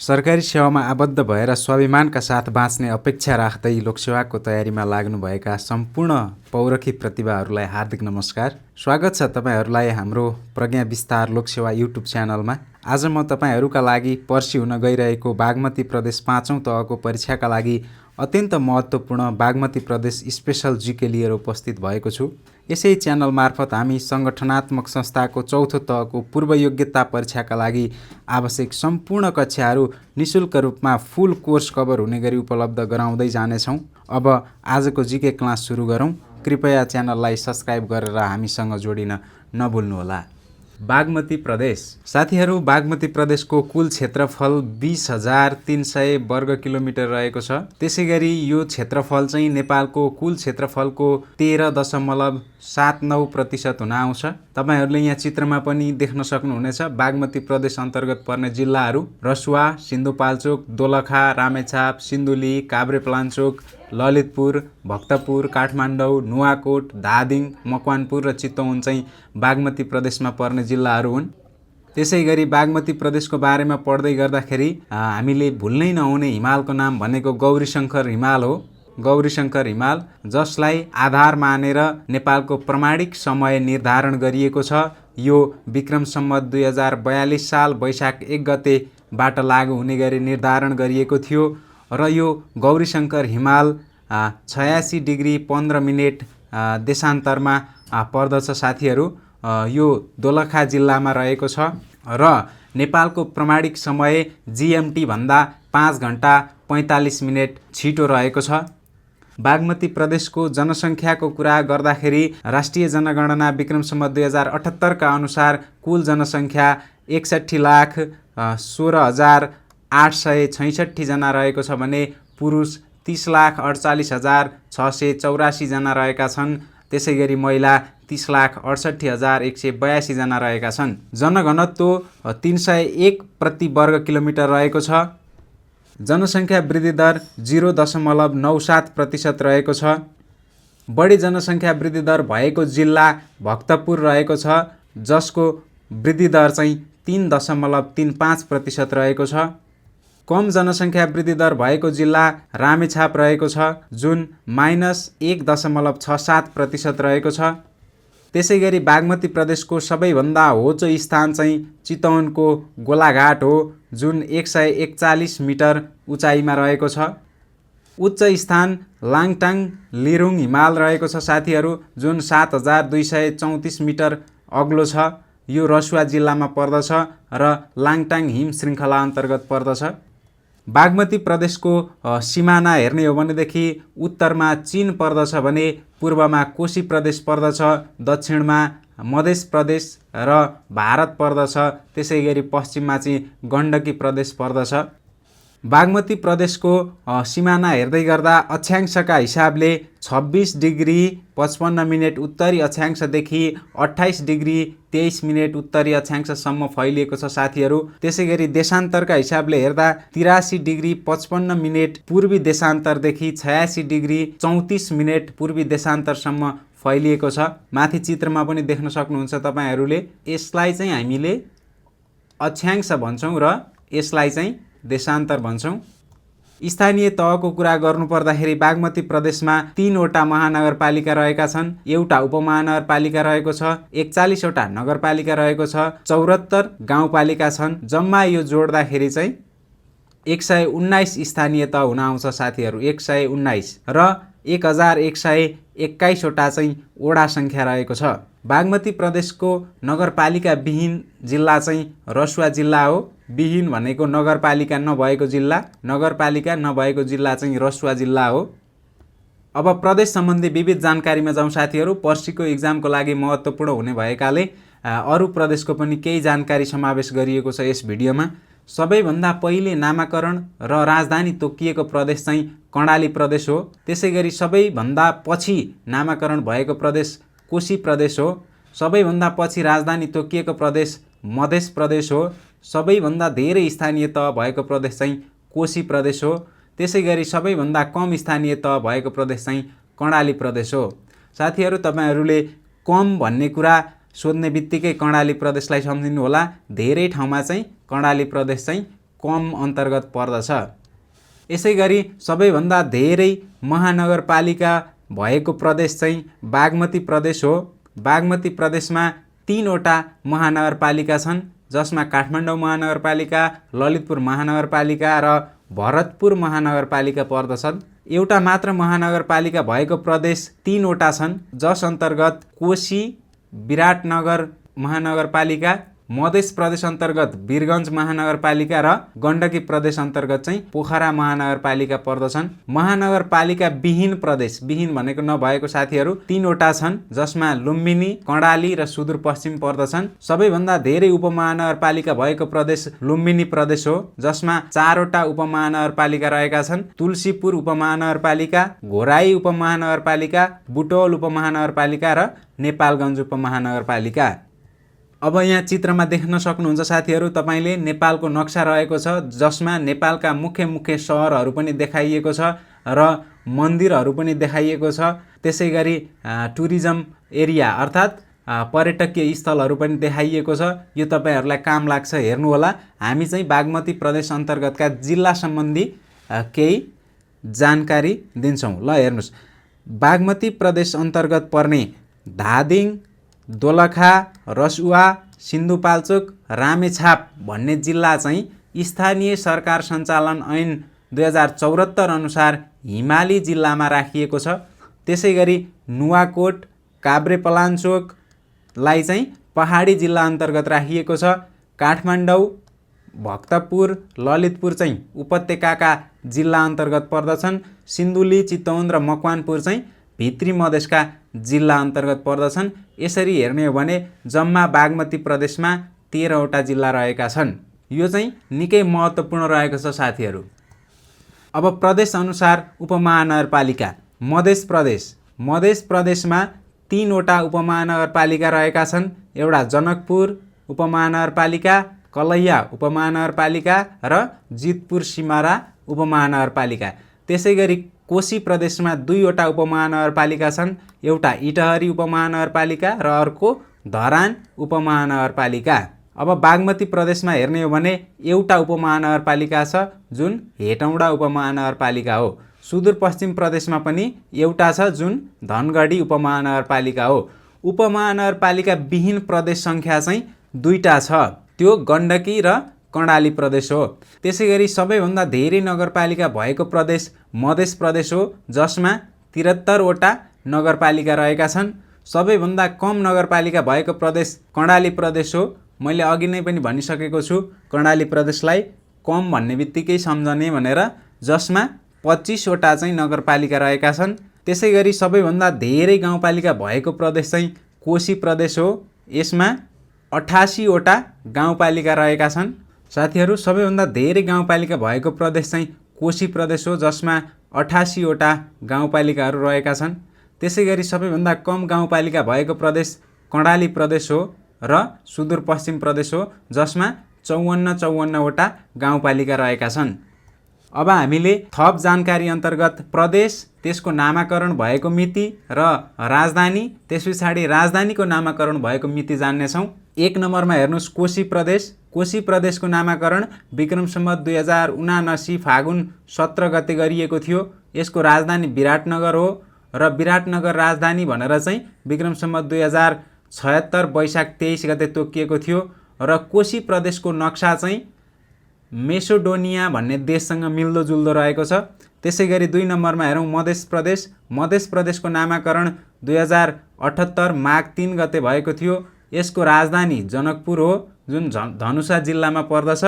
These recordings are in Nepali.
सरकारी सेवामा आबद्ध भएर स्वाभिमानका साथ बाँच्ने अपेक्षा राख्दै लोकसेवाको तयारीमा लाग्नुभएका सम्पूर्ण पौरखी प्रतिभाहरूलाई हार्दिक नमस्कार। स्वागत छ तपाईँहरूलाई हाम्रो प्रज्ञा विस्तार लोकसेवा युट्युब च्यानलमा। आज म तपाईँहरूका लागि पर्सि हुन गइरहेको बागमती प्रदेश 5औं तहको परीक्षाका लागि अत्यन्त महत्त्वपूर्ण बागमती प्रदेश स्पेशल जीके लिएर उपस्थित भएको छु। यसै च्यानल मार्फत हामी सङ्गठनात्मक संस्थाको 4थो तहको पूर्व योग्यता परीक्षाका लागि आवश्यक सम्पूर्ण कक्षाहरू निशुल्क रूपमा फुल कोर्स कभर हुने गरी उपलब्ध गराउँदै जानेछौँ। अब आजको जीके क्लास सुरु गरौँ। कृपया च्यानललाई सब्स्क्राइब गरेर हामीसँग जोडिन नभुल्नुहोला। बागमती प्रदेश साथीहरू, बागमती प्रदेशको कुल क्षेत्रफल 20,300 वर्ग किलोमिटर रहेको छ। त्यसैगरी यो क्षेत्रफल चाहिँ नेपालको कुल क्षेत्रफलको 13.79% हुन आउँछ। तपाईहरूले यहाँ चित्रमा पनि देख्न सक्नुहुनेछ। बागमती प्रदेश अन्तर्गत पर्ने जिल्लाहरू रसुवा, सिन्धुपाल्चोक, दोलखा, रामेछाप, सिन्धुली, काभ्रेपलाञ्चोक, ललितपुर, भक्तपुर, काठमाडौँ, नुवाकोट, धादिङ, मकवानपुर र चितवन चाहिँ बागमती प्रदेशमा पर्ने जिल्लाहरू हुन्। त्यसैगरी बागमती प्रदेशको बारेमा पढ्दै गर्दाखेरि हामीले भुल्नै नहुने हिमालको नाम भनेको गौरीशङ्कर हिमाल हो। गौरीशङ्कर हिमाल, जसलाई आधार मानेर नेपालको प्रमाणिक समय निर्धारण गरिएको छ। यो विक्रम सम्वत 2042 साल वैशाख 1 गतेबाट लागू हुने गरी निर्धारण गरिएको थियो र यो गौरीशङ्कर हिमाल 86 डिग्री 15 मिनेट देशान्तरमा पर्दछ। साथीहरू, यो दोलखा जिल्लामा रहेको छ र नेपालको प्रमाणिक समय GMT भन्दा 5 घण्टा 45 मिनेट छिटो रहेको छ। बागमती प्रदेशको जनसङ्ख्याको कुरा गर्दाखेरि राष्ट्रिय जनगणना विक्रम सम्वत 2078 का अनुसार कुल जनसङ्ख्या 61,16,866 जना रहेको छ भने पुरुष 30,48,684 जना रहेका छन्। त्यसैगरी महिला 30,68,182 जना रहेका छन्। जनघनत्व 301 प्रति वर्ग किलोमिटर रहेको छ। जनसङ्ख्या वृद्धि दर 0.97% रहेको छ। बढी जनसङ्ख्या वृद्धि दर भएको जिल्ला भक्तपुर रहेको छ, जसको वृद्धि दर चाहिँ 3.35% रहेको छ। कम जनसङ्ख्या वृद्धि दर भएको जिल्ला रामेछाप रहेको छ, जुन -1.67% रहेको छ। त्यसैगरी बागमती प्रदेशको सबैभन्दा होचो स्थान चाहिँ चितवनको गोलाघाट हो, जुन 141 मिटर उचाइमा रहेको छ। उच्च स्थान लाङटाङ लिरुङ हिमाल रहेको छ साथीहरू, जुन 7,234 मिटर अग्लो छ। यो रसुवा जिल्लामा पर्दछ र लाङटाङ हिम श्रृङ्खला अन्तर्गत पर्दछ। बागमती प्रदेशको सिमाना हेर्ने हो भनेदेखि उत्तरमा चीन पर्दछ भने पूर्वमा कोशी प्रदेश पर्दछ, दक्षिणमा मध्य प्रदेश र भारत पर्दछ। त्यसैगरी पश्चिममा चाहिँ गण्डकी प्रदेश पर्दछ। बागमती प्रदेशको सिमाना हेर्दै गर्दा अक्षांशका हिसाबले 26 डिग्री 55 मिनेट उत्तरी अक्षांशदेखि 28 डिग्री 23 मिनेट उत्तरी अक्षांशसम्म फैलिएको छ साथीहरू। त्यसैगरी देशान्तरका हिसाबले हेर्दा 83 डिग्री 55 मिनेट पूर्वी देशान्तरदेखि 86 डिग्री 34 मिनेट पूर्वी देशान्तरसम्म फैलिएको छ। माथि चित्रमा पनि देख्न सक्नुहुन्छ तपाईँहरूले। यसलाई चाहिँ हामीले अक्षांश भन्छौँ र यसलाई चाहिँ देशान्तर भन्छौँ। स्थानीय तहको कुरा गर्नुपर्दाखेरि बागमती प्रदेशमा 3वटा महानगरपालिका रहेका छन्, एउटा उपमहानगरपालिका रहेको छ, 41 वटा नगरपालिका रहेको छ, 74 गाउँपालिका छन्। जम्मा यो जोड्दाखेरि चाहिँ 119 स्थानीय तह हुन आउँछ साथीहरू, 119 र 1121 वटा चाहिँ वडा सङ्ख्या रहेको छ। बागमती प्रदेशको नगरपालिका विहीन जिल्ला चाहिँ रसुवा जिल्ला हो। विहीन भनेको नगरपालिका नभएको जिल्ला, नगरपालिका नभएको जिल्ला चाहिँ रसुवा जिल्ला हो। अब प्रदेश सम्बन्धी विविध जानकारीमा जाउँ साथीहरू। पर्सिको इक्जामको लागि महत्त्वपूर्ण हुने भएकाले अरू प्रदेशको पनि केही जानकारी समावेश गरिएको छ यस भिडियोमा। सबैभन्दा पहिले नामाकरण र राजधानी तोकिएको प्रदेश चाहिँ कर्णाली प्रदेश हो। त्यसैगरी सबैभन्दा पछि नामाकरण भएको प्रदेश कोशी प्रदेश हो। सबैभन्दा पछि राजधानी तोकिएको प्रदेश मध्य प्रदेश हो। सबैभन्दा धेरै स्थानीय तह भएको प्रदेश चाहिँ कोशी प्रदेश हो। त्यसैगरी सबैभन्दा कम स्थानीय तह भएको प्रदेश चाहिँ कर्णाली प्रदेश हो। साथीहरू, तपाईहरूले कम भन्ने कुरा सोध्ने बित्तिकै कर्णाली प्रदेशलाई सम्झिनु होला। धेरै ठाउँमा चाहिँ कर्णाली प्रदेश चाहिँ कम अन्तर्गत पर्दछ। यसै गरी सबैभन्दा धेरै महानगरपालिका भएको प्रदेश चाहिँ बागमती प्रदेश हो। बागमती प्रदेशमा 3वटा महानगरपालिका छन्, जसमा काठमाडौँ महानगरपालिका, ललितपुर महानगरपालिका र भरतपुर महानगरपालिका पर्दछन्। एउटा मात्र महानगरपालिका भएको प्रदेश 3वटा छन्, जस अन्तर्गत कोशी, विराटनगर महानगरपालिका, मध्य प्रदेश अन्तर्गत वीरगञ्ज महानगरपालिका र गण्डकी प्रदेश अन्तर्गत चाहिँ पोखरा महानगरपालिका पर्दछन्। महानगरपालिका विहीन प्रदेश, विहीन भनेको नभएको साथीहरू 3वटा छन्, जसमा लुम्बिनी, कर्णाली र सुदूरपश्चिम पर्दछन्। सबैभन्दा धेरै उपमहानगरपालिका भएको प्रदेश लुम्बिनी प्रदेश हो, जसमा 4वटा उपमहानगरपालिका रहेका छन्। तुलसीपुर उपमहानगरपालिका, घोराई उपमहानगरपालिका, बुटवल उपमहानगरपालिका र नेपालगञ्ज उपमहानगरपालिका। अब यहाँ चित्रमा देख्न सक्नुहुन्छ साथीहरू, तपाईले नेपालको नक्सा रहेको छ, जसमा नेपालका मुख्य मुख्य सहरहरू पनि देखाइएको छ र मन्दिरहरू पनि देखाइएको छ। त्यसै गरी टुरिज्म एरिया अर्थात् पर्यटकीय स्थलहरू पनि देखाइएको छ। यो तपाईहरूलाई काम लाग्छ, हेर्नुहोला। हामी चाहिँ बागमती प्रदेश अन्तर्गतका जिल्ला सम्बन्धी केही जानकारी दिन्छौँ। ल हेर्नुहोस्, बागमती प्रदेश अन्तर्गत पर्ने धादिङ, दोलखा, रसुवा, सिन्धुपाल्चोक, रामेछाप भन्ने जिल्ला चाहिँ स्थानीय सरकार सञ्चालन ऐन 2074 अनुसार हिमाली जिल्लामा राखिएको छ। त्यसै गरी नुवाकोट, काभ्रेपलाञ्चोकलाई चाहिँ पहाडी जिल्ला अन्तर्गत राखिएको छ। काठमाडौँ, भक्तपुर, ललितपुर चाहिँ उपत्यकाका जिल्ला अन्तर्गत पर्दछन्। सिन्धुली, चितवन र मकवानपुर चाहिँ भित्री मधेसका जिल्ला अन्तर्गत पर्दछन्। यसरी हेर्ने हो भने जम्मा बागमती प्रदेशमा 13वटा जिल्ला रहेका छन्। यो चाहिँ निकै महत्त्वपूर्ण रहेको छ साथीहरू। अब प्रदेश अनुसार उपमहानगरपालिका। मध्य प्रदेशमा 3वटा उपमहानगरपालिका रहेका छन्। एउटा जनकपुर उपमहानगरपालिका, कलैया उपमहानगरपालिका र जितपुर सिमरा उपमहानगरपालिका। त्यसै गरी कोशी प्रदेशमा 2वटा उपमहानगरपालिका छन्। एउटा इटहरी उपमहानगरपालिका र अर्को धरान उपमहानगरपालिका। अब बागमती प्रदेशमा हेर्ने हो भने एउटा उपमहानगरपालिका छ, जुन हेटौँडा उपमहानगरपालिका हो। सुदूरपश्चिम प्रदेशमा पनि एउटा छ, जुन धनगढी उपमहानगरपालिका हो। उपमहानगरपालिका विहीन प्रदेश सङ्ख्या चाहिँ 2टा छ, त्यो गण्डकी र कर्णाली प्रदेश हो। त्यसै गरी सबैभन्दा धेरै नगरपालिका भएको प्रदेश मध्य प्रदेश हो, जसमा 73वटा नगरपालिका रहेका छन्। सबैभन्दा कम नगरपालिका भएको प्रदेश कर्णाली प्रदेश हो। मैले अघि नै पनि भनिसकेको छु, कर्णाली प्रदेशलाई कम भन्ने बित्तिकै सम्झने भनेर, जसमा 25वटा चाहिँ नगरपालिका रहेका छन्। त्यसै गरी सबैभन्दा धेरै गाउँपालिका भएको प्रदेश चाहिँ कोशी प्रदेश हो। यसमा 88वटा गाउँपालिका रहेका छन्। साथीहरू, सबैभन्दा धेरै गाउँपालिका भएको प्रदेश चाहिँ कोशी प्रदेश हो, जसमा 88वटा गाउँपालिकाहरू रहेका छन्। त्यसै गरी सबैभन्दा कम गाउँपालिका भएको प्रदेश कर्णाली प्रदेश हो र सुदूरपश्चिम प्रदेश हो, जसमा 54वटा गाउँपालिका रहेका छन्। अब हामीले थप जानकारी अन्तर्गत प्रदेश, त्यसको नामाकरण भएको मिति र राजधानी, त्यस पछाडि राजधानीको नामाकरण भएको मिति जान्नेछौँ। 1 नम्बरमा हेर्नुहोस्, कोशी प्रदेश। कोशी प्रदेशको नामाकरण विक्रम सम्वत 2079 फागुन 17 गते गरिएको थियो। यसको राजधानी विराटनगर हो र विराटनगर राजधानी भनेर चाहिँ विक्रम सम्वत 2076 वैशाख 23 गते तोकिएको थियो। र कोशी प्रदेशको नक्सा चाहिँ मेसोडोनिया भन्ने देशसँग मिल्दोजुल्दो रहेको छ। त्यसै गरी 2 नम्बरमा हेरौँ मध्य प्रदेश। मध्य प्रदेशको नामाकरण 2078 माघ 3 गते भएको थियो। यसको राजधानी जनकपुर हो, जुन धनुषा जिल्लामा पर्दछ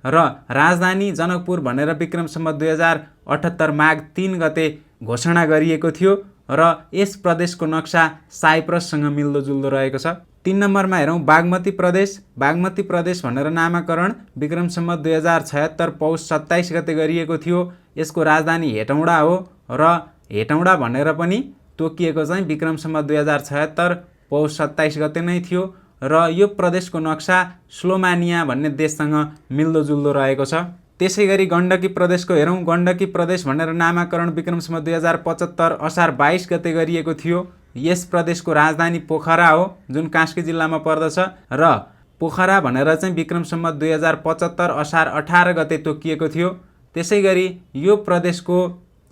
र राजधानी जनकपुर भनेर विक्रम सम्वत 2078 माघ 3 गते घोषणा गरिएको थियो र यस प्रदेशको नक्सा साइप्रससँग मिल्दोजुल्दो रहेको छ। 3 नम्बरमा हेरौँ बागमती प्रदेश। बागमती प्रदेश भनेर नामाकरण विक्रम सम्वत 2076 पौष 27 गते गरिएको थियो। यसको राजधानी हेटौँडा हो र हेटौँडा भनेर पनि तोकिएको चाहिँ विक्रम सम्वत 2076 पौष 27 गते नै थियो र यो प्रदेशको नक्सा स्लोमानिया भन्ने देशसँग मिल्दोजुल्दो रहेको छ। त्यसै गरी गण्डकी प्रदेशको हेरौँ। गण्डकी प्रदेश भनेर नामाकरण विक्रम सम्वत 2075 असार 22 गते गरिएको थियो। यस प्रदेशको राजधानी पोखरा हो, जुन कास्की जिल्लामा पर्दछ र पोखरा भनेर चाहिँ विक्रम सम्वत 2075 असार 18 गते तोकिएको थियो। त्यसै गरी यो प्रदेशको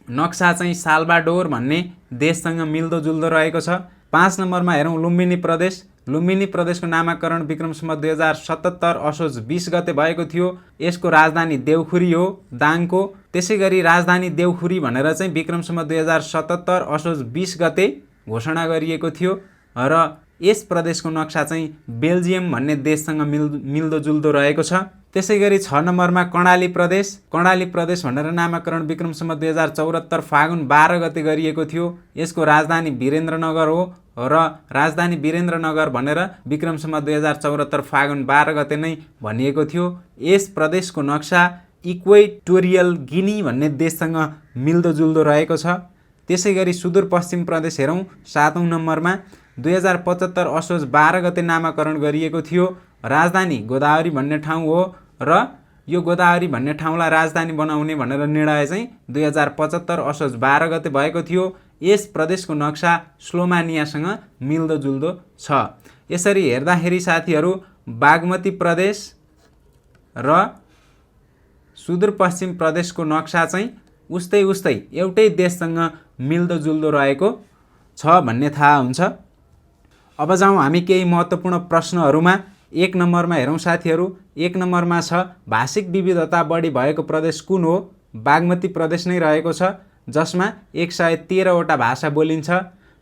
नक्सा चाहिँ साल्भाडोर भन्ने देशसँग मिल्दोजुल्दो रहेको छ। 5 नम्बरमा हेरौँ लुम्बिनी प्रदेश। लुम्बिनी प्रदेशको नामाकरण विक्रम सम्वत 2077 असोज 20 गते भएको थियो। यसको राजधानी देउखुरी हो, दाङको। त्यसै गरी राजधानी देउखुरी भनेर चाहिँ विक्रम सम्वत 2077 असोज 20 गते घोषणा गरिएको थियो र यस प्रदेशको नक्सा चाहिँ बेल्जियम भन्ने देशसँग मिल्दोजुल्दो रहेको छ। त्यसै गरी 6 नम्बरमा कर्णाली प्रदेश। कर्णाली प्रदेश भनेर नामाकरण विक्रम सम्वत 2074 फागुन 12 गते गरिएको थियो। यसको राजधानी वीरेन्द्रनगर हो र राजधानी वीरेन्द्रनगर भनेर विक्रम सम्वत 2074 फागुन 12 गते नै भनिएको थियो। यस प्रदेशको नक्सा इक्वेटोरियल गिनी भन्ने देशसँग मिल्दोजुल्दो रहेको छ। त्यसै गरी सुदूरपश्चिम प्रदेश हेरौँ 7औं नम्बरमा। 2075 असोज 12 गते नामाकरण गरिएको थियो। राजधानी गोदावरी भन्ने ठाउँ हो र यो गोदावरी भन्ने ठाउँलाई राजधानी बनाउने भनेर निर्णय चाहिँ 2075 असोज 12 गते भएको थियो। यस प्रदेशको नक्सा स्लोमानियासँग मिल्दोजुल्दो छ। यसरी हेर्दाखेरि साथीहरू बागमती प्रदेश र सुदूरपश्चिम प्रदेशको नक्सा चाहिँ उस्तै एउटै देशसँग मिल्दोजुल्दो रहेको छ भन्ने थाहा हुन्छ। अब जाउँ हामी केही महत्त्वपूर्ण प्रश्नहरूमा। 1 नम्बरमा हेरौँ साथीहरू। 1 नम्बरमा छ भाषिक विविधता बढी भएको प्रदेश कुन हो? बागमती प्रदेश नै रहेको छ, जसमा 113 वटा भाषा बोलिन्छ।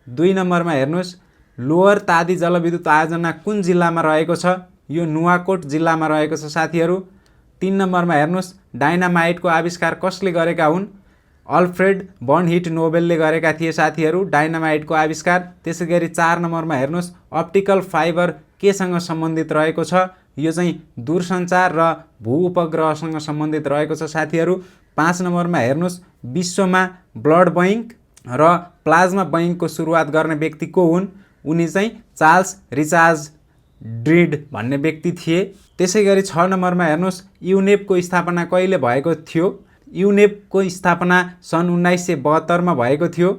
2 नम्बरमा हेर्नुहोस् लोअर तादी जलविद्युत आयोजना कुन जिल्लामा रहेको छ? यो नुवाकोट जिल्लामा रहेको छ साथीहरू। 3 नम्बरमा हेर्नुहोस् डाइनामाइटको आविष्कार कसले गरेका हुन्? अल्फ्रेड बर्न हिट नोबेलले गरेका थिए साथीहरू डाइनामाइटको आविष्कार। त्यसै गरी 4 नम्बरमा हेर्नुहोस् अप्टिकल फाइबर केसँग सम्बन्धित रहेको छ? यो चाहिँ दूरसञ्चार र भू उपग्रहसँग सम्बन्धित रहेको छ साथीहरू। 5 नम्बरमा हेर्नुहोस् विश्वमा ब्लड बैंक र प्लाज्मा बैंकको सुरुवात गर्ने व्यक्ति को हुन्? उनी चाहिँ चार्ल्स रिचार्ड ड्रिड भन्ने व्यक्ति थिए। त्यसै गरी 6 नम्बरमा हेर्नुहोस् युनेपको स्थापना कहिले भएको थियो? युनेपको स्थापना सन् 1972 मा भएको थियो।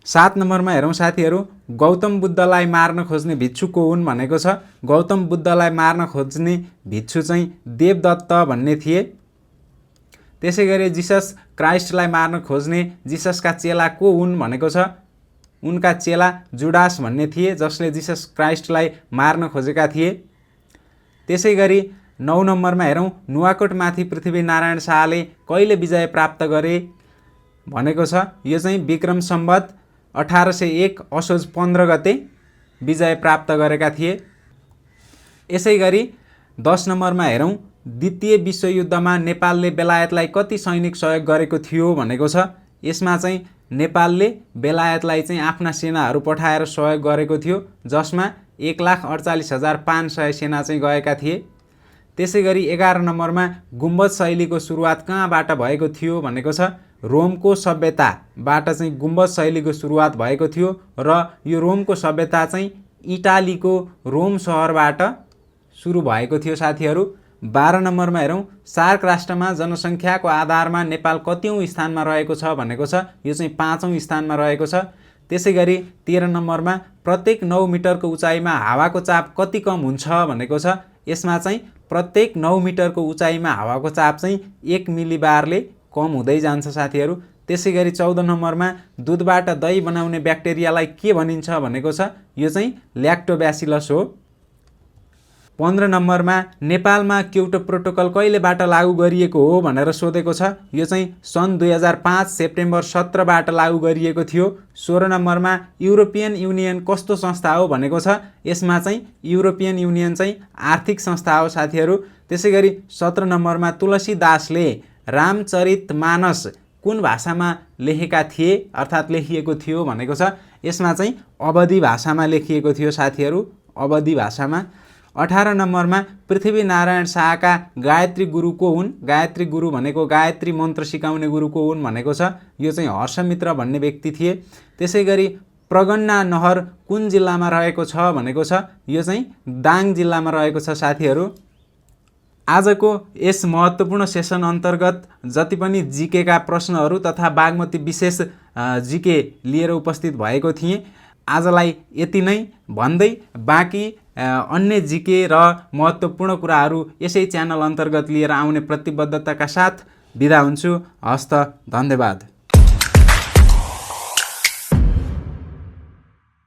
7 नम्बरमा हेरौँ साथीहरू गौतम बुद्धलाई मार्न खोज्ने भिक्षु को हुन् भनेको छ। गौतम बुद्धलाई मार्न खोज्ने भिक्षु चाहिँ देवदत्त भन्ने थिए। त्यसै गरी जिसस क्राइस्टलाई मार्न खोज्ने जिससका चेला को हुन् भनेको छ। उनका चेला जुडास भन्ने थिए जसले जिसस क्राइस्टलाई मार्न खोजेका थिए। त्यसै गरी 9 नम्बरमा हेरौँ नुवाकोटमाथि पृथ्वीनारायण शाहले कहिले विजय प्राप्त गरे भनेको छ। यो चाहिँ विक्रम सम्वत 1801 असोज 15 गते विजय प्राप्त गरेका थिए। यसै गरी 10 नम्बरमा हेरौँ द्वितीय विश्वयुद्धमा नेपालले बेलायतलाई कति सैनिक सहयोग गरेको थियो भनेको छ। यसमा चाहिँ नेपालले बेलायतलाई चाहिँ आफ्ना सेनाहरू पठाएर सहयोग गरेको थियो, जसमा 1,48,500 सेना चाहिँ गएका थिए। त्यसै गरी 11 नम्बरमा गुम्बद शैलीको सुरुवात कहाँबाट भएको थियो भनेको छ। रोमको सभ्यताबाट चाहिँ गुम्बद शैलीको सुरुवात भएको थियो र यो रोमको सभ्यता चाहिँ इटालीको रोम सहरबाट सुरु भएको थियो साथीहरू। 12 नम्बरमा हेरौँ सार्क राष्ट्रमा जनसङ्ख्याको आधारमा नेपाल कतिौँ स्थानमा रहेको छ भनेको छ। यो चाहिँ 5औं स्थानमा रहेको छ। त्यसै गरी 13 नम्बरमा प्रत्येक 9 मिटरको उचाइमा हावाको चाप कति कम हुन्छ भनेको छ। यसमा चाहिँ प्रत्येक 9 मिटरको उचाइमा हावाको चाप चाहिँ 1 मिलिबारले कम हुँदै जान्छ साथीहरू। त्यसै गरी 14 नम्बरमा दुधबाट दही बनाउने ब्याक्टेरियालाई के भनिन्छ भनेको छ। यो चाहिँ ल्याक्टोब्यासिलस हो। 15 नम्बरमा नेपालमा क्योटो प्रोटोकल कहिलेबाट लागू गरिएको हो भनेर सोधेको छ। यो चाहिँ सन् 2005 सेप्टेम्बर 17 बाट लागू गरिएको थियो। 16 नम्बरमा युरोपियन युनियन कस्तो संस्था हो भनेको छ। यसमा चाहिँ युरोपियन युनियन चाहिँ आर्थिक संस्था हो साथीहरू। त्यसै गरी 17 नम्बरमा तुलसीदासले रामचरितमानस कुन भाषामा लेखेका थिए अर्थात् लेखिएको थियो भनेको छ। यसमा चाहिँ अवधी भाषामा लेखिएको थियो साथीहरू, अवधी भाषामा। 18 नम्बरमा पृथ्वीनारायण शाहका गायत्री गुरु को हुन्? गायत्री गुरु भनेको गायत्री मन्त्र सिकाउने गुरु को हुन् भनेको छ। यो चाहिँ हर्षमित्र भन्ने व्यक्ति थिए। त्यसै गरी प्रगन्ना नहर कुन जिल्लामा रहेको छ भनेको छ। यो चाहिँ दाङ जिल्लामा रहेको छ साथीहरू। आजको यस महत्त्वपूर्ण सेसन अन्तर्गत जति पनि जिकेका प्रश्नहरू तथा बागमती विशेष जिके लिएर उपस्थित भएको थिएँ। आजलाई यति नै भन्दै बाँकी अन्य जिके र महत्त्वपूर्ण कुराहरू यसै च्यानल अन्तर्गत लिएर आउने प्रतिबद्धताका साथ बिदा हुन्छु। हस्त, धन्यवाद।